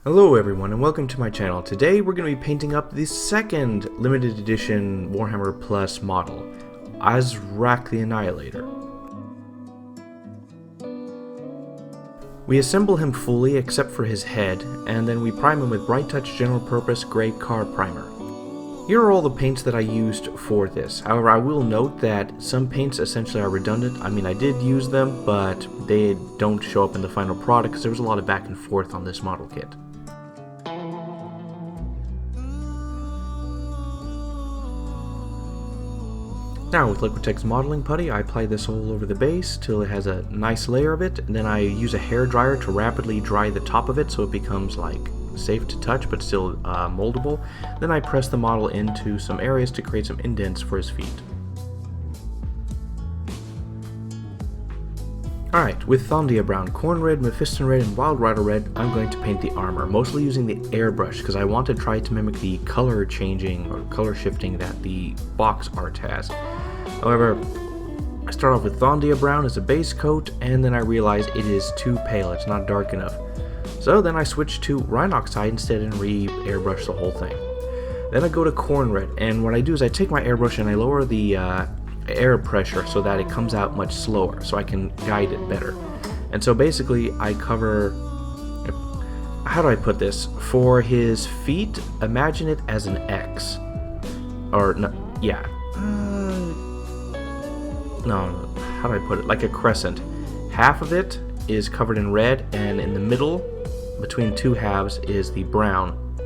Hello everyone and welcome to my channel. Today we're going to be painting up the second limited edition Warhammer Plus model, Azrakh the Annihilator. We assemble him fully except for his head, and then we prime him with Bright Touch General Purpose Grey Car Primer. Here are all the paints that I used for this. However, I will note that some paints essentially are redundant. I mean, I did use them, but they don't show up in the final product because there was a lot of back and forth on this model kit. Now with Liquitex modeling putty, I apply this all over the base till it has a nice layer of it, and then I use a hair dryer to rapidly dry the top of it so it becomes like safe to touch but still moldable. Then I press the model into some areas to create some indents for his feet. Alright, with Thondia Brown, Corn Red, Mephiston Red, and Wild Rider Red, I'm going to paint the armor, mostly using the airbrush because I want to try to mimic the color changing or color shifting that the box art has. However, I start off with Thondia Brown as a base coat, and then I realize it is too pale, it's not dark enough. So then I switch to Rhinoxide instead and re-airbrush the whole thing. Then I go to Corn Red, and what I do is I take my airbrush and I lower the air pressure so that it comes out much slower, so I can guide it better. And so basically I cover, how do I put this? For his feet, imagine it as an X. Or, no, yeah. No, how do I put it? Like a crescent. Half of it is covered in red, and in the middle, between two halves, is the brown.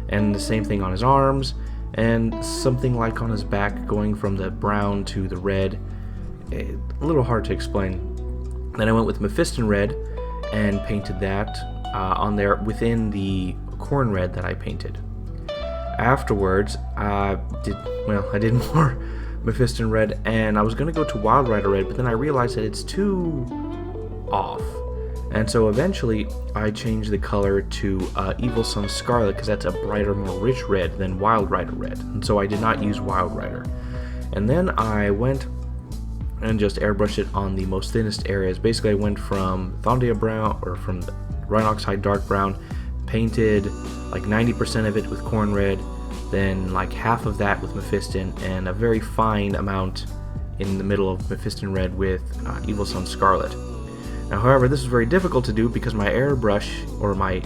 And the same thing on his arms, and something like on his back, going from the brown to the red. A little hard to explain. Then I went with Mephiston Red and painted that on there within the Corn Red that I painted. Afterwards, I did more Mephiston Red, and I was going to go to Wild Rider Red, but then I realized that it's too off. And so eventually I changed the color to Evil Sun Scarlet because that's a brighter, more rich red than Wild Rider Red. And so I did not use Wild Rider. And then I went and just airbrushed it on the most thinnest areas. Basically I went from Thondia Brown, or from the Rhinoxide Dark Brown, painted like 90% of it with Corn Red, then like half of that with Mephiston, and a very fine amount in the middle of Mephiston Red with Evil Sun Scarlet. Now, however, this is very difficult to do because my airbrush, or my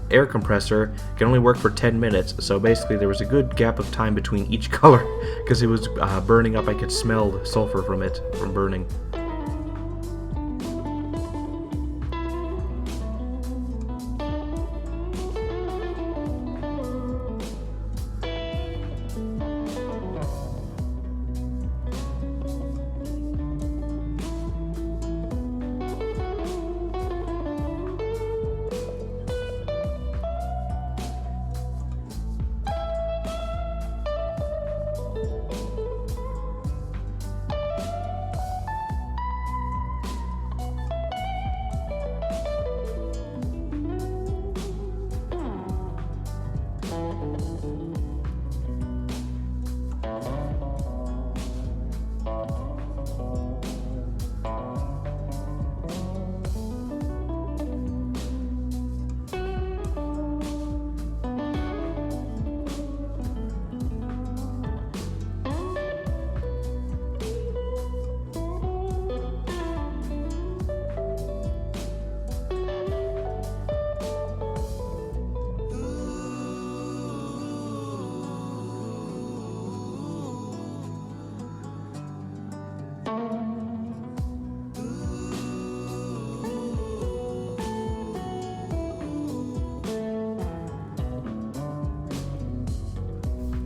air compressor, can only work for 10 minutes, so basically there was a good gap of time between each color because it was burning up. I could smell the sulfur from it, from burning.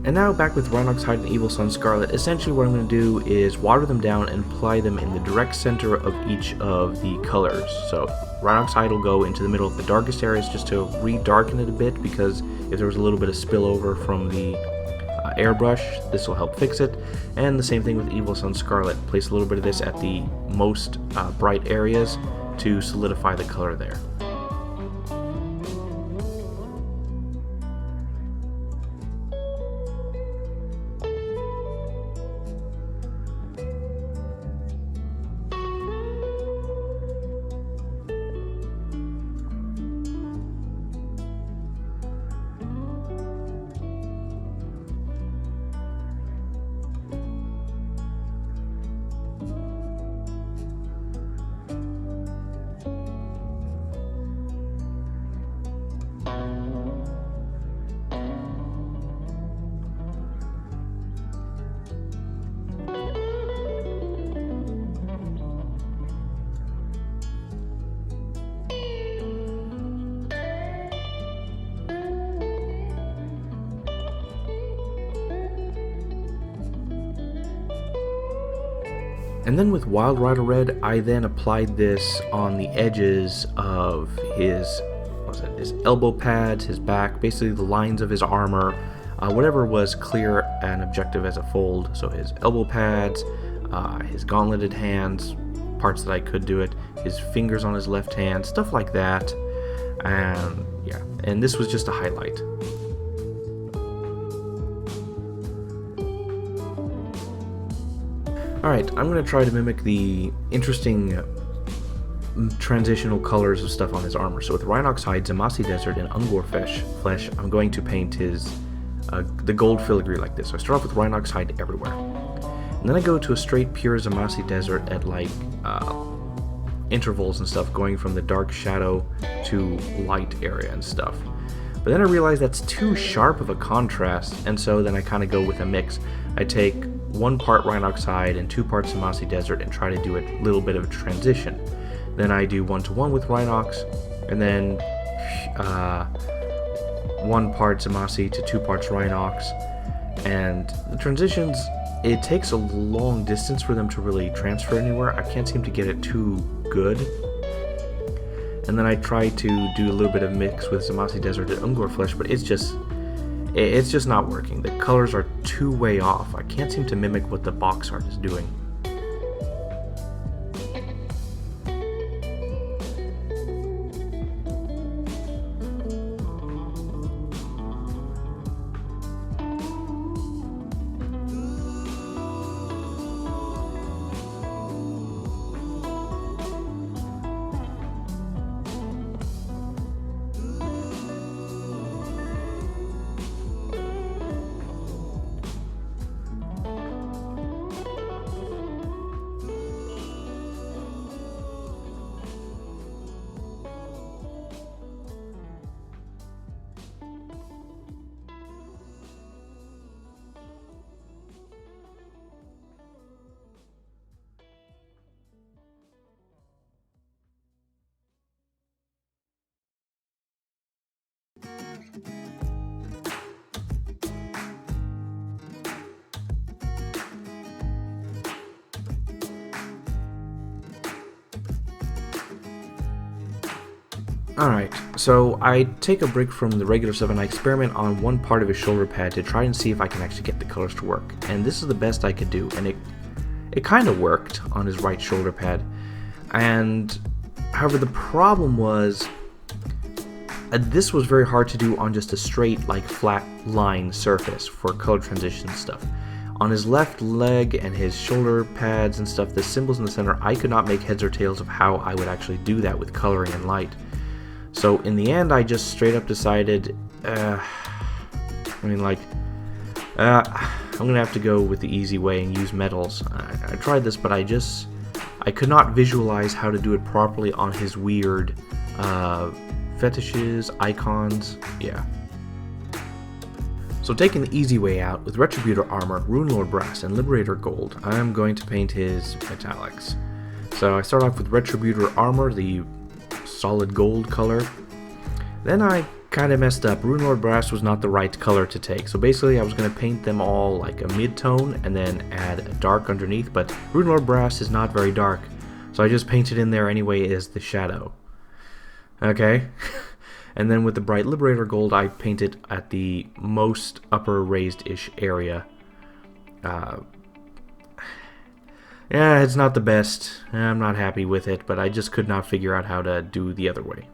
And now back with Rhinoxide and Evil Sun Scarlet. Essentially what I'm going to do is water them down and apply them in the direct center of each of the colors. So Rhinoxide will go into the middle of the darkest areas just to re-darken it a bit, because if there was a little bit of spillover from the airbrush, this will help fix it. And the same thing with Evil Sun Scarlet. Place a little bit of this at the most bright areas to solidify the color there. And then with Wild Rider Red, I then applied this on the edges of his, his elbow pads, his back, basically the lines of his armor, whatever was clear and objective as a fold. So his elbow pads, his gauntleted hands, parts that I could do it, his fingers on his left hand, stuff like that. And yeah, and this was just a highlight. Alright, I'm going to try to mimic the interesting transitional colors of stuff on his armor. So with Rhinox Hide, Zamasi Desert, and Ungor Flesh, I'm going to paint his the gold filigree like this. So I start off with Rhinox Hide everywhere. And then I go to a straight pure Zamasi Desert at like intervals and stuff, going from the dark shadow to light area and stuff. But then I realize that's too sharp of a contrast, and so then I kind of go with a mix. I take 1 part Rhinox Hide and 2 parts Zamasi Desert and try to do a little bit of a transition. Then I do 1-to-1 with Rhinox, and then 1 part Zamasi to 2 parts Rhinox. And the transitions, it takes a long distance for them to really transfer anywhere. I can't seem to get it too good. And then I try to do a little bit of mix with Zamasi Desert and Ungor Flesh, but it's just not working. The colors are too way off. I can't seem to mimic what the box art is doing. Alright, so I take a break from the regular stuff and I experiment on 1 part of his shoulder pad to try and see if I can actually get the colors to work. And this is the best I could do, and it kind of worked on his right shoulder pad. And however, the problem was this was very hard to do on just a straight, like, flat line surface for color transition stuff. On his left leg and his shoulder pads and stuff, the symbols in the center, I could not make heads or tails of how I would actually do that with coloring and light. So in the end, I just straight up decided, I'm gonna have to go with the easy way and use metals. I tried this, but I could not visualize how to do it properly on his weird fetishes, icons, yeah. So taking the easy way out, with Retributor Armor, Runelord Brass, and Liberator Gold, I'm going to paint his metallics. So I start off with Retributor Armor, the solid gold color. Then I kind of messed up. Runelord Brass was not the right color to take. So basically I was going to paint them all like a mid-tone and then add a dark underneath, but Runelord Brass is not very dark. So I just painted in there anyway as the shadow. Okay. And then with the bright Liberator Gold, I painted at the most upper raised-ish area. Yeah, it's not the best. I'm not happy with it, but I just could not figure out how to do the other way.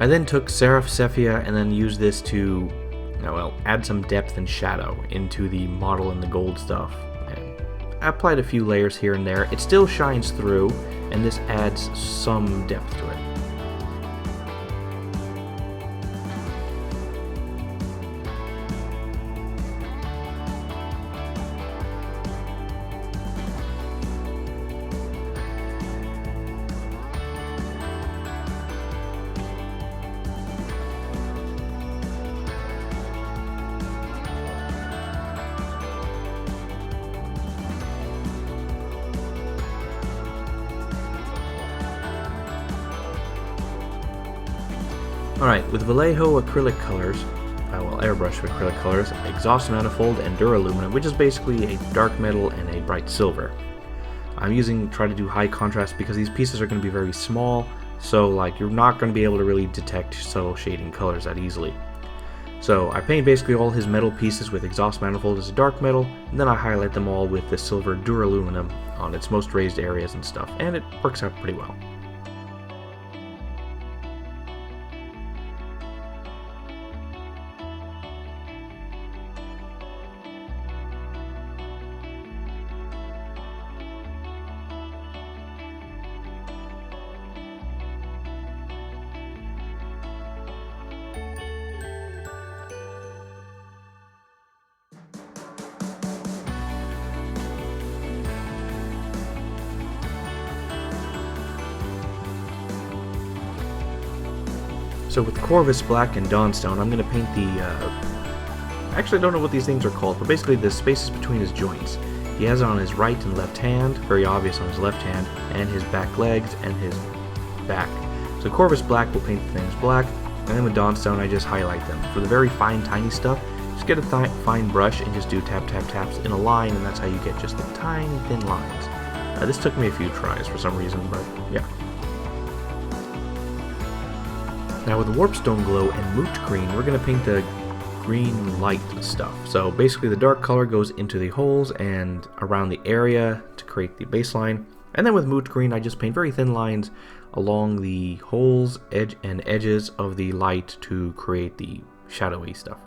I then took Seraph Sepia and then used this to, well, add some depth and shadow into the model and the gold stuff. And I applied a few layers here and there. It still shines through, and this adds some depth to it. Alright, with Vallejo acrylic colors, well, airbrush acrylic colors, exhaust manifold, and duraluminum, which is basically a dark metal and a bright silver. I'm try to do high contrast because these pieces are going to be very small, so like you're not going to be able to really detect subtle shading colors that easily. So I paint basically all his metal pieces with exhaust manifold as a dark metal, and then I highlight them all with the silver duraluminum on its most raised areas and stuff, and it works out pretty well. So with Corvus Black and Dawnstone, I'm going to paint the, actually I don't know what these things are called, but basically the spaces between his joints. He has it on his right and left hand, very obvious on his left hand, and his back legs and his back. So Corvus Black will paint the things black, and then with Dawnstone I just highlight them. For the very fine, tiny stuff, just get a fine brush and just do tap, tap, taps in a line, and that's how you get just the tiny, thin lines. This took me a few tries for some reason, but yeah. Now with Warpstone Glow and Moot Green, we're going to paint the green light stuff. So basically the dark color goes into the holes and around the area to create the baseline. And then with Moot Green, I just paint very thin lines along the holes, edges of the light to create the shadowy stuff.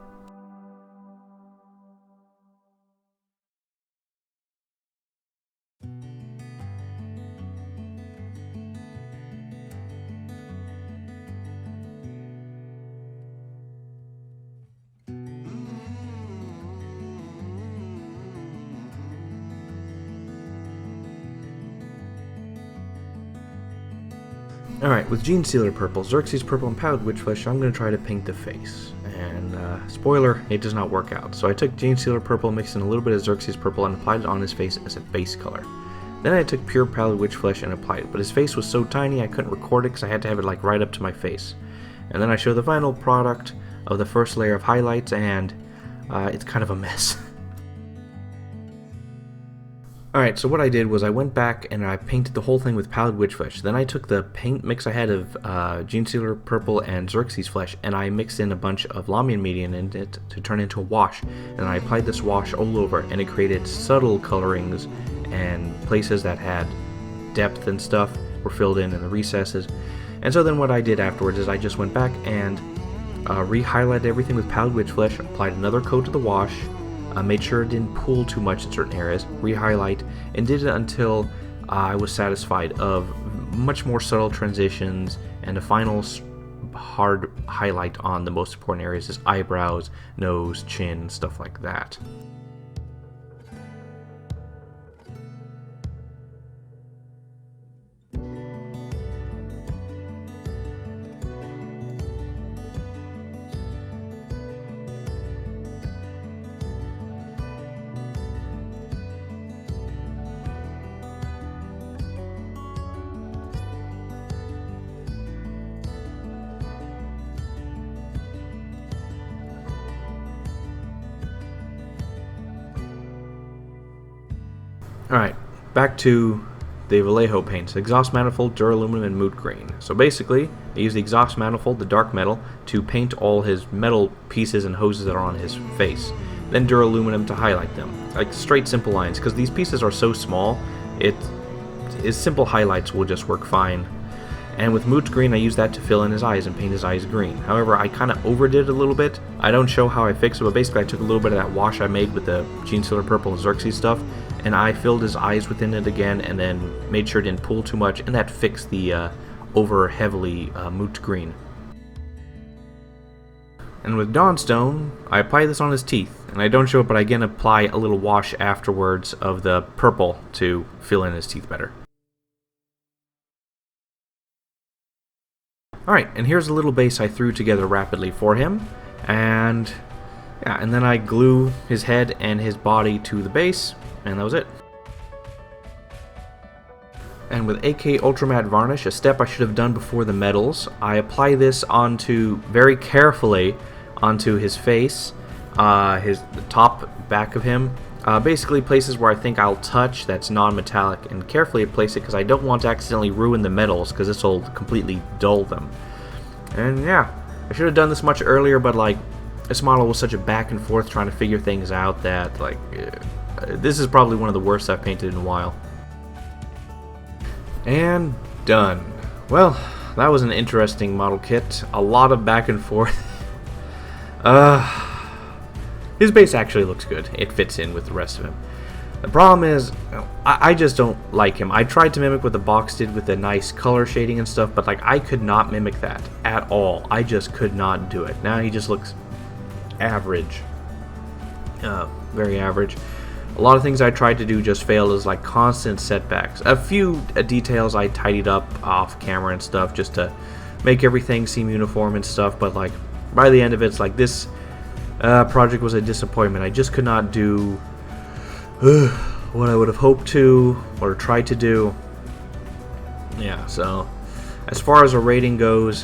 Alright, with Gene Sealer Purple, Xerxes Purple, and Powdered Witchflesh, I'm going to try to paint the face. And, spoiler, it does not work out. So I took Gene Sealer Purple, mixed in a little bit of Xerxes Purple, and applied it on his face as a base color. Then I took pure Powdered Witchflesh and applied it, but his face was so tiny I couldn't record it because I had to have it like right up to my face. And then I show the final product of the first layer of highlights, and it's kind of a mess. Alright, so what I did was I went back and I painted the whole thing with Powdered Witchflesh. Then I took the paint mix I had of Gene Sealer Purple and Xerxes Flesh, and I mixed in a bunch of Lamian medium in it to turn into a wash. And I applied this wash all over, and it created subtle colorings, and places that had depth and stuff were filled in the recesses. And so then what I did afterwards is I just went back and re-highlighted everything with Powdered Witchflesh, applied another coat of the wash, made sure it didn't pool too much in certain areas, re-highlight, and did it until I was satisfied of much more subtle transitions, and a final hard highlight on the most important areas is eyebrows, nose, chin, stuff like that. Alright, back to the Vallejo paints. Exhaust manifold, duraluminum, and moot green. So basically, I use the exhaust manifold, the dark metal, to paint all his metal pieces and hoses that are on his face. Then duraluminum to highlight them. Like straight, simple lines. Because these pieces are so small, simple highlights will just work fine. And with moot green, I use that to fill in his eyes and paint his eyes green. However, I kind of overdid it a little bit. I don't show how I fix it, but basically I took a little bit of that wash I made with the Gene Sealer Purple and Xerxes stuff, and I filled his eyes within it again, and then made sure it didn't pool too much, and that fixed the over heavily moot green. And with Dawnstone, I apply this on his teeth, and I don't show it, but I again apply a little wash afterwards of the purple to fill in his teeth better. Alright, and here's a little base I threw together rapidly for him, and yeah, and then I glue his head and his body to the base, and that was it. And with AK Ultra Matte Varnish, a step I should have done before the metals, I apply this onto, very carefully, onto his face, the top back of him, basically places where I think I'll touch that's non-metallic, and carefully place it because I don't want to accidentally ruin the metals, because this will completely dull them. And yeah, I should have done this much earlier, but like, this model was such a back and forth trying to figure things out that, like, this is probably one of the worst I've painted in a while. And done. Well, that was an interesting model kit. A lot of back and forth. His base actually looks good. It fits in with the rest of him. The problem is, I just don't like him. I tried to mimic what the box did with the nice color shading and stuff, but like, I could not mimic that at all. I just could not do it. Now he just looks average. Very average. A lot of things I tried to do just failed as like constant setbacks. A few details I tidied up off camera and stuff just to make everything seem uniform and stuff, but like by the end of it, it's like this project was a disappointment. I just could not do what I would have hoped to or tried to do. Yeah, so as far as a rating goes,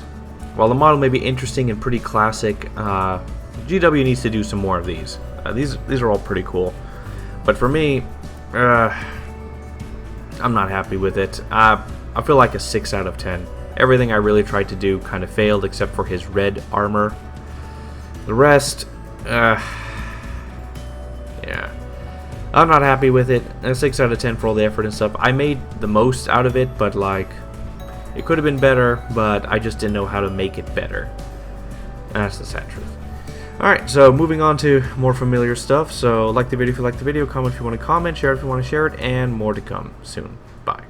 while the model may be interesting and pretty classic, GW needs to do some more of these. These are all pretty cool. But for me, I'm not happy with it. I feel like a 6 out of 10. Everything I really tried to do kind of failed except for his red armor. The rest, yeah. I'm not happy with it. A 6 out of 10 for all the effort and stuff. I made the most out of it, but like, it could have been better, but I just didn't know how to make it better. That's the sad truth. Alright, so moving on to more familiar stuff. So like the video if you like the video, comment if you want to comment, share if you want to share it, and more to come soon. Bye.